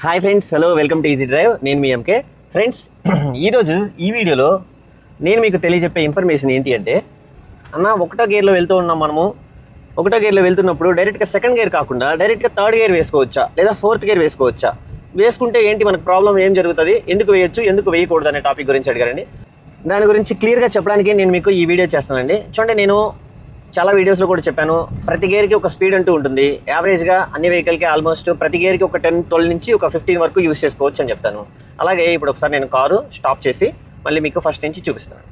Hi friends, hello, welcome to easy drive. నేను మీ MK. Friends, ఈరోజు ఈ వీడియోలో నేను మీకు తెలియజెప్పే ఇన్ఫర్మేషన్ ఏంటి అంటే, ఒకటో గేర్లో వెళ్తూ ఉన్నాం. ఒకటో గేర్లో వెళ్తున్నప్పుడు డైరెక్ట్గా సెకండ్ గేర్ కాకుండా డైరెక్ట్గా థర్డ్ గేర్ వేసుకోవచ్చా లేదా ఫోర్త్ గేర్ వేసుకోవచ్చా, వేసుకుంటే ఏంటి మనకు ప్రాబ్లం ఏం జరుగుతుంది, ఎందుకు వేయొచ్చు ఎందుకు వేయకూడదు అనే టాపిక్ గురించి అడిగారండి. దాని గురించి క్లియర్గా చెప్పడానికి నేను మీకు ఈ వీడియో చేస్తానండి. చూడండి, నేను చాలా వీడియోస్లో కూడా చెప్పాను, ప్రతి గేర్కి ఒక స్పీడ్ అంటూ ఉంటుంది. యావరేజ్గా అన్ని వెహికల్కి ఆల్మోస్ట్ ప్రతి గేర్కి ఒక 10-12 నుంచి ఒక 15 వరకు యూజ్ చేసుకోవచ్చు అని చెప్తాను. అలాగే ఇప్పుడు ఒకసారి నేను కారు స్టాప్ చేసి మళ్ళీ మీకు ఫస్ట్ నుంచి చూపిస్తాను.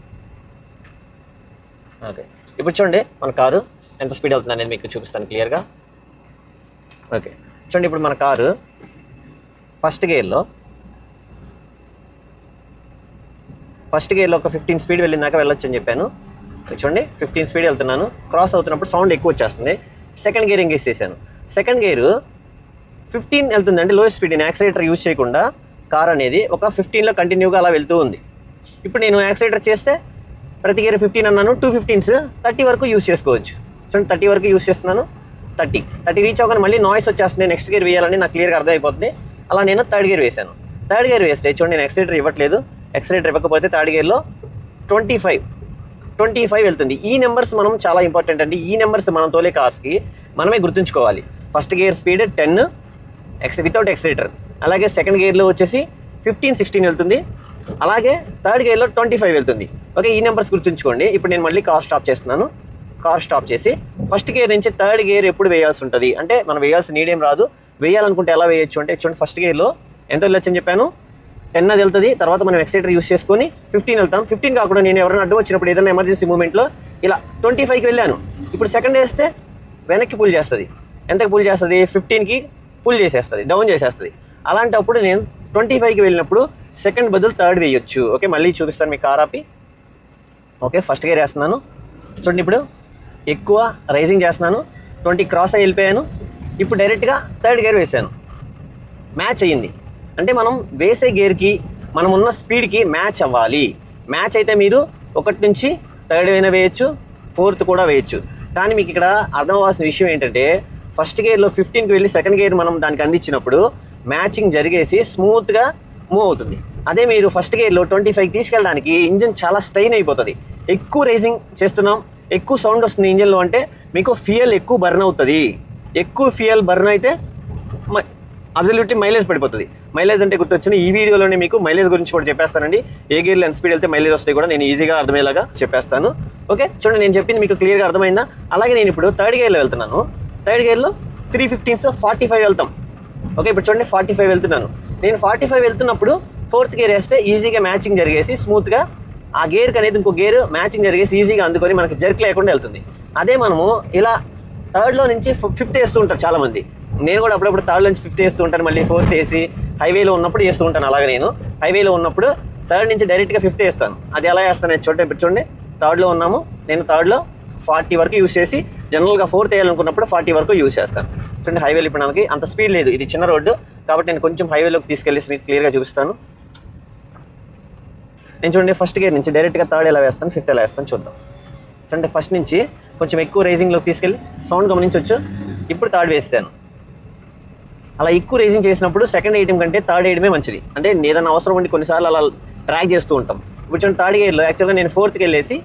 ఓకే, ఇప్పుడు చూడండి మన కారు ఎంత స్పీడ్ అవుతుంది అనేది మీకు చూపిస్తాను క్లియర్గా. ఓకే, చూడండి ఇప్పుడు మన కారు ఫస్ట్ గేర్లో ఒక 15 స్పీడ్ వెళ్ళిందాక వెళ్ళొచ్చు అని చెప్పాను. చూడండి 15 స్పీడ్ వెళ్తున్నాను. క్రాస్ అవుతున్నప్పుడు సౌండ్ ఎక్కువ వచ్చేస్తుంది. సెకండ్ గేర్ ఎంగేజ్ చేశాను. సెకండ్ గేరు 15 వెళ్తుంది, అంటే లోయెస్ట్ స్పీడ్. నేను యాక్సిలేటర్ యూజ్ చేయకుండా కార్ అనేది ఒక 15లో కంటిన్యూగా అలా వెళ్తూ ఉంది. ఇప్పుడు నేను యాక్సిలేటర్ చేస్తే ప్రతి గేర్ 15 అన్నాను, 2 15s 30 వరకు యూజ్ చేసుకోవచ్చు. చూడండి 30 వరకు యూజ్ చేస్తున్నాను. 30 రీచ్ అవ్వగానే మళ్ళీ నాయిస్ వచ్చేస్తుంది. నెక్స్ట్ గేర్ వేయాలని నాకు క్లియర్గా అర్థమైపోతుంది. అలా నేను థర్డ్ గేర్ వేశాను. థర్డ్ గేర్ వేస్తే చూడండి నేను యాక్సిలేటర్ ఇవ్వట్లేదు. యాక్సిలేటర్ ఇవ్వకపోతే థర్డ్ గేర్లో 25 వెళ్తుంది. ఈ నెంబర్స్ మనం చాలా ఇంపార్టెంట్ అండి. ఈ నెంబర్స్ మనం తోలే కార్స్కి మనమే గుర్తుంచుకోవాలి. First gear speed 10 without accelerator. అలాగే సెకండ్ గేర్లో వచ్చేసి 15-16 వెళ్తుంది. అలాగే థర్డ్ గేర్లో 25 వెళ్తుంది. ఓకే, ఈ నెంబర్స్ గుర్తుంచుకోండి. ఇప్పుడు నేను మళ్ళీ కార్ స్టాప్ చేస్తున్నాను. కార్ స్టాప్ చేసి ఫస్ట్ గేర్ నుంచి థర్డ్ గేర్ ఎప్పుడు వేయాల్సి ఉంటుంది అంటే, మనం వేయాల్సిన నీడేం రాదు. వేయాలనుకుంటే ఎలా వేయచ్చు అంటే, చూడండి ఫస్ట్ గేర్లో ఎంత వెళ్ళొచ్చు అని చెప్పాను, 10 అది వెళ్తుంది. తర్వాత మనం యాక్సిలేటర్ యూస్ చేసుకొని 15 వెళ్తాం. 15 కాకుండా నేను ఎవరైనా అడ్డు వచ్చినప్పుడు ఏదైనా ఎమర్జెన్సీ మూమెంట్లో ఇలా 25కి వెళ్ళాను. ఇప్పుడు సెకండ్ వేస్తే వెనక్కి పుల్ చేస్తుంది. ఎంతకి పుల్ చేస్తుంది? 15కి పుల్ చేసేస్తుంది, డౌన్ చేసేస్తుంది. అలాంటప్పుడు నేను 25కి వెళ్ళినప్పుడు సెకండ్ బదులు థర్డ్ వేయొచ్చు. ఓకే, మళ్ళీ చూపిస్తాను మీకు కార్ ఆపి. ఓకే, ఫస్ట్ గేర్ వేస్తున్నాను. చూడండి ఇప్పుడు ఎక్కువ రైజింగ్ చేస్తున్నాను. 20 క్రాస్ అయ్యి వెళ్ళిపోయాను. ఇప్పుడు డైరెక్ట్గా థర్డ్ గేర్ వేసాను. మ్యాచ్ అయ్యింది. అంటే మనం వేసే గేర్కి మనం ఉన్న స్పీడ్కి మ్యాచ్ అవ్వాలి. మ్యాచ్ అయితే మీరు 1 నుంచి థర్డ్ అయినా వేయచ్చు, 4th కూడా వేయచ్చు. కానీ మీకు ఇక్కడ అర్థం అవ్వాల్సిన విషయం ఏంటంటే, ఫస్ట్ గేర్లో 15కి వెళ్ళి సెకండ్ గేర్ మనం దానికి అందించినప్పుడు మ్యాచింగ్ జరిగేసి స్మూత్గా మూవ్ అవుతుంది. అదే మీరు ఫస్ట్ గేర్లో 25కి తీసుకెళ్ళడానికి ఇంజిన్ చాలా స్ట్రెయిన్ అయిపోతుంది. ఎక్కువ రేసింగ్ చేస్తున్నాం, ఎక్కువ సౌండ్ వస్తుంది ఇంజిన్లో అంటే మీకు ఫ్యూయల్ ఎక్కువ బర్న్ అవుతుంది. ఎక్కువ ఫ్యూయల్ బర్న్ అయితే అబ్సల్యూట్లీ మైలేజ్ పడిపోతుంది. మైలేజ్ అంటే గుర్తొచ్చిన ఈ వీడియోలోనే మీకు మైలేజ్ గురించి కూడా చెప్పేస్తానండి. ఏ గేర్లో ఎంత స్పీడ్ వెళ్తే మైలేజ్ వస్తాయి కూడా నేను ఈజీగా అర్థమయ్యేలాగా చెప్పేస్తాను. ఓకే, చూడండి నేను చెప్పింది మీకు క్లియర్గా అర్థమైందా? అలాగే నేను ఇప్పుడు థర్డ్ గేర్లో వెళ్తున్నాను. థర్డ్ గేర్లో 3 15s 45 వెళ్తాం. ఓకే, ఇప్పుడు చూడండి 45 వెళ్తున్నాను. నేను 45 వెళ్తున్నప్పుడు 4th గేర్ వేస్తే ఈజీగా మ్యాచింగ్ జరిగేసి స్మూత్గా ఆ గేర్కి అనేది ఇంకో గేర్ మ్యాచింగ్ జరిగేసి ఈజీగా అందుకొని మనకి జర్క్ లేకుండా వెళ్తుంది. అదే మనము ఇలా థర్డ్లో నుంచి 5th వేస్తూ ఉంటారు చాలామంది. నేను కూడా అప్పుడప్పుడు థర్డ్ నుంచి 5th వేస్తూ ఉంటాను, మళ్ళీ 4th వేసి హైవేలో ఉన్నప్పుడు వేస్తూ ఉంటాను. అలాగే నేను హైవేలో ఉన్నప్పుడు థర్డ్ నుంచి డైరెక్ట్గా 5th వేస్తాను. అది ఎలా వేస్తాను చూడండి. ఇప్పుడు చూడండి థర్డ్లో ఉన్నాము. నేను థర్డ్లో 40 వరకు యూజ్ చేసి జనరల్గా 4th వేయాలనుకున్నప్పుడు 40 వరకు యూజ్ చేస్తాను. చూడండి హైవేలో ఇప్పుడు మనకి అంత స్పీడ్ లేదు, ఇది చిన్న రోడ్డు కాబట్టి నేను కొంచెం హైవేలోకి తీసుకెళ్ళి మీకు క్లియర్గా చూపిస్తాను. నేను చూడండి ఫస్ట్ గేర్ నుంచి డైరెక్ట్గా థర్డ్ ఎలా వేస్తాను, 5th ఎలా వేస్తాను చూద్దాం. చూడండి ఫస్ట్ నుంచి కొంచెం ఎక్కువ రేసింగ్లోకి తీసుకెళ్ళి సౌండ్ గమనించవచ్చు. ఇప్పుడు థర్డ్ వేస్తాను. అలా ఎక్కువ రేసింగ్ చేసినప్పుడు సెకండ్ వేయడం కంటే థర్డ్ వేయడమే మంచిది. అంటే ఏదైనా అవసరం ఉండి కొన్నిసార్లు అలా ట్రాక్ చేస్తూ ఉంటాం. ఇప్పుడు చూడండి థర్డ్ గేర్లో యాక్చువల్గా నేను 4thకి వెళ్ళేసి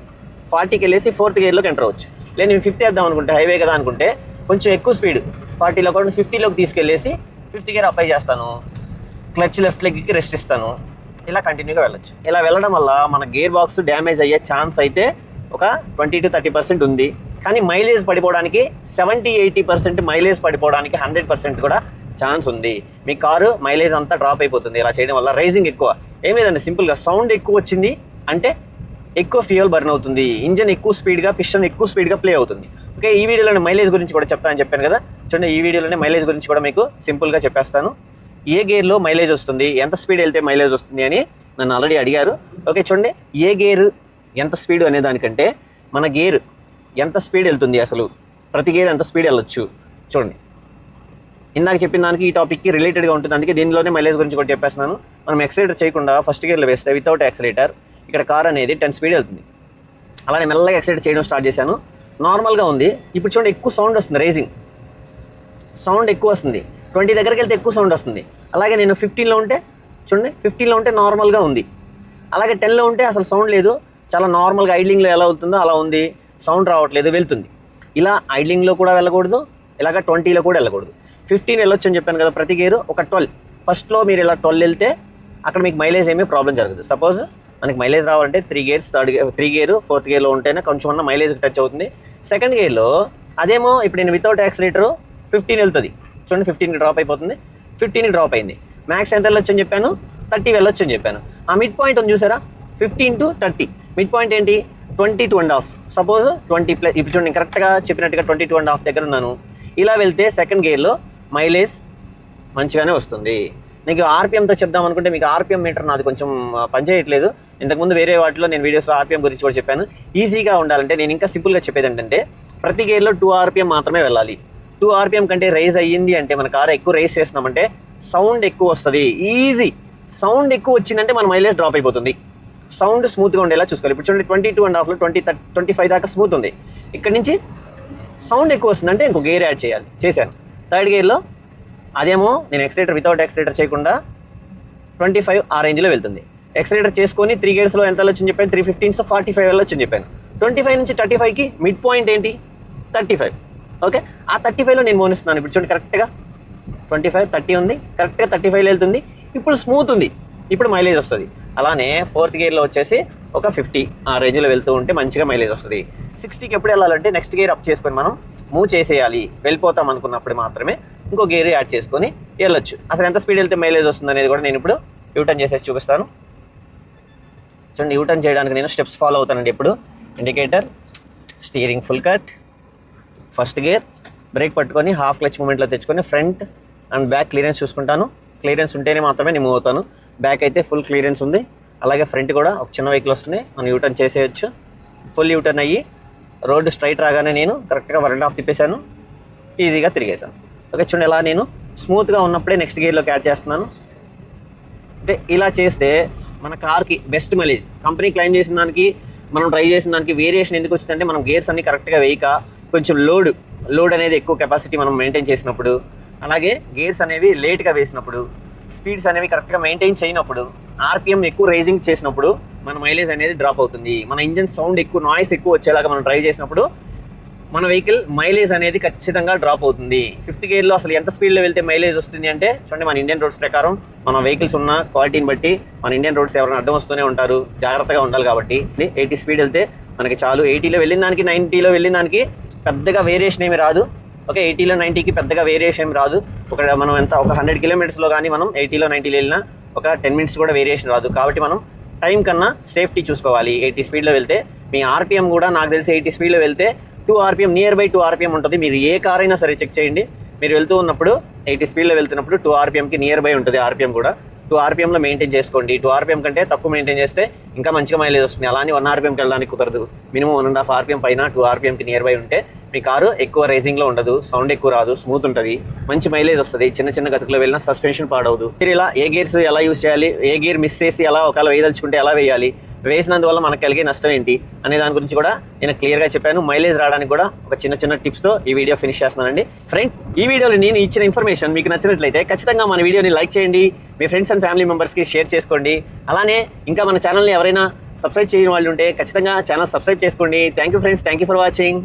40కి వెళ్ళేసి 4th గేర్లోకి ఎంటర్ అవ్వచ్చు. లేదు నేను 5th వేద్దాం అనుకుంటే హైవే కదా అనుకుంటే కొంచెం ఎక్కువ స్పీడ్ 40లో కూడా 50లోకి తీసుకెళ్ళేసి 5th గేర్ అప్లై చేస్తాను. క్లచ్ లెఫ్ట్ లెగ్కి రెస్ట్ ఇస్తాను. ఇలా కంటిన్యూగా వెళ్ళొచ్చు. ఇలా వెళ్ళడం వల్ల మన గేర్ బాక్స్ డ్యామేజ్ అయ్యే ఛాన్స్ అయితే ఒక 20-30% ఉంది. కానీ మైలేజ్ పడిపోవడానికి 70-80% మైలేజ్ పడిపోవడానికి 100% కూడా ఛాన్స్ ఉంది. మీ కారు మైలేజ్ అంతా డ్రాప్ అయిపోతుంది ఇలా చేయడం వల్ల. రైజింగ్ ఎక్కువ ఏం లేదండి, సింపుల్గా సౌండ్ ఎక్కువ వచ్చింది అంటే ఎక్కువ ఫ్యూయల్ బర్న్ అవుతుంది. ఇంజన్ ఎక్కువ స్పీడ్గా, పిస్టన్ ఎక్కువ స్పీడ్గా ప్లే అవుతుంది. ఓకే, ఈ వీడియోలోనే మైలేజ్ గురించి కూడా చెప్తానని చెప్పాను కదా. చూడండి ఈ వీడియోలోనే మైలేజ్ గురించి కూడా మీకు సింపుల్గా చెప్పేస్తాను. ఏ గేర్లో మైలేజ్ వస్తుంది, ఎంత స్పీడ్ వెళ్తే మైలేజ్ వస్తుంది అని నన్ను ఆల్రెడీ అడిగారు. ఓకే, చూడండి ఏ గేరు ఎంత స్పీడ్ అనే దానికంటే మన గేర్ ఎంత స్పీడ్ వెళ్తుంది, అసలు ప్రతి గేర్ ఎంత స్పీడ్ వెళ్ళొచ్చు చూడండి. ఇందాక చెప్పిన దానికి ఈ టాపిక్కి రిలేటెడ్గా ఉంటుంది, అందుకే దీనిలోనే మైలేజ్ గురించి కూడా చెప్పేస్తున్నాను. మనం యాక్సిలేటర్ చేయకుండా ఫస్ట్ గేర్లో వేస్తే వితౌట్ యాక్సిలేటర్ ఇక్కడ కార్ అనేది 10 స్పీడ్ వెళ్తుంది. అలానే మెల్లగా యాక్సిలేటర్ చేయడం స్టార్ట్ చేశాను. నార్మల్గా ఉంది. ఇప్పుడు చూడండి ఎక్కువ సౌండ్ వస్తుంది, రేసింగ్ సౌండ్ ఎక్కువ వస్తుంది. 20 దగ్గరికి వెళ్తే ఎక్కువ సౌండ్ వస్తుంది. అలాగే నేను 15లో ఉంటే చూడండి, 15లో ఉంటే నార్మల్గా ఉంది. అలాగే 10లో ఉంటే అసలు సౌండ్ లేదు, చాలా నార్మల్గా ఐడ్లింగ్లో ఎలా అవుతుందో అలా ఉంది, సౌండ్ రావట్లేదు, వెళ్తుంది. ఇలా ఐడ్లింగ్లో కూడా వెళ్ళకూడదు, ఇలాగ 20లో కూడా వెళ్ళకూడదు. 15 వెళ్ళొచ్చు అని చెప్పాను కదా ప్రతి గేరు. ఒక 12 ఫస్ట్లో మీరు ఇలా 12 వెళ్తే అక్కడ మీకు మైలేజ్ ఏమీ ప్రాబ్లం జరగదు. సపోజ్ మనకి మైలేజ్ రావాలంటే 3 గేర్స్, 3 గేరు 4th గేర్లో ఉంటేనే కొంచెం అన్న మైలేజ్ టచ్ అవుతుంది. సెకండ్ గేర్లో అదేమో ఇప్పుడు నేను వితౌట్ యాక్సిలేటర్ 15 వెళ్తుంది చూడండి, 15కి డ్రాప్ అయిపోతుంది, 15కి డ్రాప్ అయింది. మ్యాక్స్ ఎంత వెళ్ళొచ్చు అని చెప్పాను, 30 వెళ్ళొచ్చు అని చెప్పాను. ఆ మిడ్ పాయింట్ ఉంది చూసారా, 15 to 30 మిడ్ పాయింట్ ఏంటి, 22.5. సపోజ్ 20+, ఇప్పుడు చూడండి కరెక్ట్గా చెప్పినట్టుగా 22.5 దగ్గర ఉన్నాను. ఇలా వెళ్తే సెకండ్ గేర్లో మైలేజ్ మంచిగానే వస్తుంది. మీకు ఆర్పిఎంతో చెప్దాం అనుకుంటే మీకు ఆర్పిఎం మీటర్ నాది కొంచెం పనిచేయట్లేదు. ఇంతకుముందు వేరే వాటిలో నేను వీడియోస్లో ఆర్పిఎం గురించి కూడా చెప్పాను. ఈజీగా ఉండాలంటే నేను ఇంకా సింపుల్గా చెప్పేది ఏంటంటే ప్రతి గేర్లో 2 RPM మాత్రమే వెళ్ళాలి. 2 RPM కంటే రైజ్ అయ్యింది అంటే మన కారు ఎక్కువ రైజ్ చేస్తున్నామంటే సౌండ్ ఎక్కువ వస్తుంది. ఈజీ సౌండ్ ఎక్కువ వచ్చిందంటే మన మైలేజ్ డ్రాప్ అయిపోతుంది. సౌండ్ స్మూత్గా ఉండేలా చూసుకోవాలి. ఇప్పుడు చూడండి 22.5లో 25 దాకా స్మూత్ ఉంది. ఇక్కడ నుంచి సౌండ్ ఎక్కువ వస్తుందంటే ఇంకో గేర్ యాడ్ చేశాను. థర్డ్ గేర్లో అదేమో నేను ఎక్సలేటర్ వితౌట్ ఎక్సలేటర్ చేయకుండా 25 ఆ రేంజ్లో వెళ్తుంది. ఎక్సలేటర్ చేసుకొని 3 గేర్స్లో ఎంత వెళ్ళొచ్చని చెప్పాను, 315 45 వెళ్ళొచ్చని చెప్పాను. 25 నుంచి 35కి మిడ్ పాయింట్ ఏంటి, 35. ఓకే, ఆ 35లో నేను మోనిస్తున్నాను. ఇప్పుడు చూడండి కరెక్ట్గా 25, 30 ఉంది, కరెక్ట్గా 35లో వెళ్తుంది. ఇప్పుడు స్మూత్ ఉంది, ఇప్పుడు మైలేజ్ వస్తుంది. అలానే 4th గేర్లో వచ్చేసి ఒక 50 ఆ రేంజ్లో వెళ్తూ ఉంటే మంచిగా మైలేజ్ వస్తుంది. 60కి ఎప్పుడు వెళ్ళాలంటే నెక్స్ట్ గేర్ అప్ చేసుకొని మనం మూవ్ చేసేయాలి. వెళ్ళిపోతాం అనుకున్నప్పుడు మాత్రమే ఇంకో గేర్ యాడ్ చేసుకొని వెళ్ళొచ్చు. అసలు ఎంత స్పీడ్ వెళ్తే మైలేజ్ వస్తుంది అనేది కూడా నేను ఇప్పుడు యూటర్న్ చేసేసి చూపిస్తాను. చూడండి, యూటర్న్ చేయడానికి నేను స్టెప్స్ ఫాలో అవుతానండి. ఇప్పుడు indicator, steering full cut, first gear, break పట్టుకొని హాఫ్ క్లచ్ మూమెంట్లో తెచ్చుకొని ఫ్రంట్ అండ్ బ్యాక్ క్లియరెన్స్ చూసుకుంటాను. క్లియరెన్స్ ఉంటేనే మాత్రమే నేను మూవ్ అవుతాను. బ్యాక్ అయితే ఫుల్ క్లియరెన్స్ ఉంది. అలాగే ఫ్రంట్ కూడా ఒక చిన్న వెహికల్ వస్తుంది, మనం యూటర్న్ చేసేయచ్చు. ఫుల్ యూటర్న్ అయ్యి రోడ్డు స్ట్రైట్ రాగానే నేను కరెక్ట్గా 1.5 తిప్పేశాను, ఈజీగా తిరిగేశాను. ఓకే, చూడండి ఎలా నేను స్మూత్గా ఉన్నప్పుడే నెక్స్ట్ గేర్లోకి యాడ్ చేస్తున్నాను. అంటే ఇలా చేస్తే మన కార్కి బెస్ట్ మైలేజ్. కంపెనీ క్లైమ్ చేసిన దానికి మనం డ్రైవ్ చేసిన దానికి వేరియేషన్ ఎందుకు వచ్చిందంటే మనం గేర్స్ అన్ని కరెక్ట్గా వేయక కొంచెం లోడ్ అనేది ఎక్కువ కెపాసిటీ మనం మెయింటైన్ చేసినప్పుడు, అలాగే గేర్స్ అనేవి లేట్గా వేసినప్పుడు, స్పీడ్స్ అనేవి కరెక్ట్గా మెయింటైన్ చేయనప్పుడు, ఆర్పిఎం ఎక్కువ రైజింగ్ చేసినప్పుడు మన మైలేజ్ అనేది డ్రాప్ అవుతుంది. మన ఇంజన్ సౌండ్ ఎక్కువ, నాయిస్ ఎక్కువ వచ్చేలాగా మనం డ్రైవ్ చేసినప్పుడు మన వెహికల్ మైలేజ్ అనేది ఖచ్చితంగా డ్రాప్ అవుతుంది. 5th గేర్లో అసలు ఎంత స్పీడ్లో వెళ్తే మైలేజ్ వస్తుంది అంటే చూడండి, మన ఇండియన్ రోడ్స్ ప్రకారం మన వెహికల్స్ ఉన్న క్వాలిటీని బట్టి మన ఇండియన్ రోడ్స్ ఎవరైనా అడ్డం వస్తూనే ఉంటారు, జాగ్రత్తగా ఉండాలి. కాబట్టి 80 స్పీడ్ వెళ్తే మనకి చాలు. 80లో వెళ్ళిన దానికి 90లో వెళ్ళిన దానికి పెద్దగా వేరియేషన్ ఏమి రాదు. ఓకే, 80లో 90కి పెద్దగా వేరియేషన్ ఏమి రాదు. మనం ఒక 100 కిలోమీటర్స్లో కానీ మనం 80లో 90లో వెళ్ళినా ఒక 10 మినిట్స్ కూడా వేరియేషన్ రాదు. కాబట్టి మనం టైం కన్నా సేఫ్టీ చూసుకోవాలి. 80 స్పీడ్లో వెళ్తే మీ ఆర్పిఎం కూడా నాకు తెలిసి 80 స్పీడ్లో వెళ్తే 2 RPM, నియర్ బై 2 RPM ఉంటుంది. మీరు ఏ కార్ అయినా సరే చెక్ చేయండి. మీరు వెళ్తూ ఉన్నప్పుడు 80 స్పీడ్లో వెళ్తున్నప్పుడు 2 RPMకి నియర్ బై ఉంటుంది ఆర్పిఎం కూడా. 2 RPMలో మెయింటైన్ చేసుకోండి. 2 RPM కంటే తక్కువ మెయింటైన్ చేస్తే ఇంకా మంచిగా మైలేజ్ వస్తుంది. అలానే 1 RPMకి వెళ్ళడానికి కుదరదు. మినిమం 1.5 RPM పైన 2 RPMకి నియర్ బై ఉంటే మీ కారు ఎక్కువ రేసింగ్లో ఉండదు, సౌండ్ ఎక్కువ రాదు, స్మూత్ ఉంటుంది, మంచి మైలేజ్ వస్తుంది. చిన్న గతుకులో వెళ్ళినా సస్పెన్షన్ పాడవదు. మీరు ఇలా ఏ గేర్స్ ఎలా యూజ్ చేయాలి, ఏ గేర్ మిస్ చేసి ఎలా ఒకవేళ వేయదలుచుకుంటే ఎలా వేయాలి, వేసినందువల్ల మనకు కలిగే నష్టం ఏంటి అనే దాని గురించి కూడా నేను క్లియర్గా చెప్పాను. మైలేజ్ రావడానికి కూడా ఒక చిన్న టిప్స్తో ఈ వీడియో ఫినిష్ చేస్తున్నానండి. ఫ్రెండ్, ఈ వీడియోలో నేను ఇచ్చిన ఇన్ఫర్మేషన్ మీకు నచ్చినట్లయితే ఖచ్చితంగా మన వీడియోని లైక్ చేయండి, మీ ఫ్రెండ్స్ అండ్ ఫ్యామిలీ మెంబర్స్కి షేర్ చేసుకోండి. అలానే ఇంకా మన ఛానల్ని ఎవరైనా సబ్స్క్రైబ్ చేయని వాళ్ళు ఉంటే ఖచ్చితంగా ఛానల్ సబ్స్క్రైబ్ చేసుకోండి. Thank you friends, thank you for watching.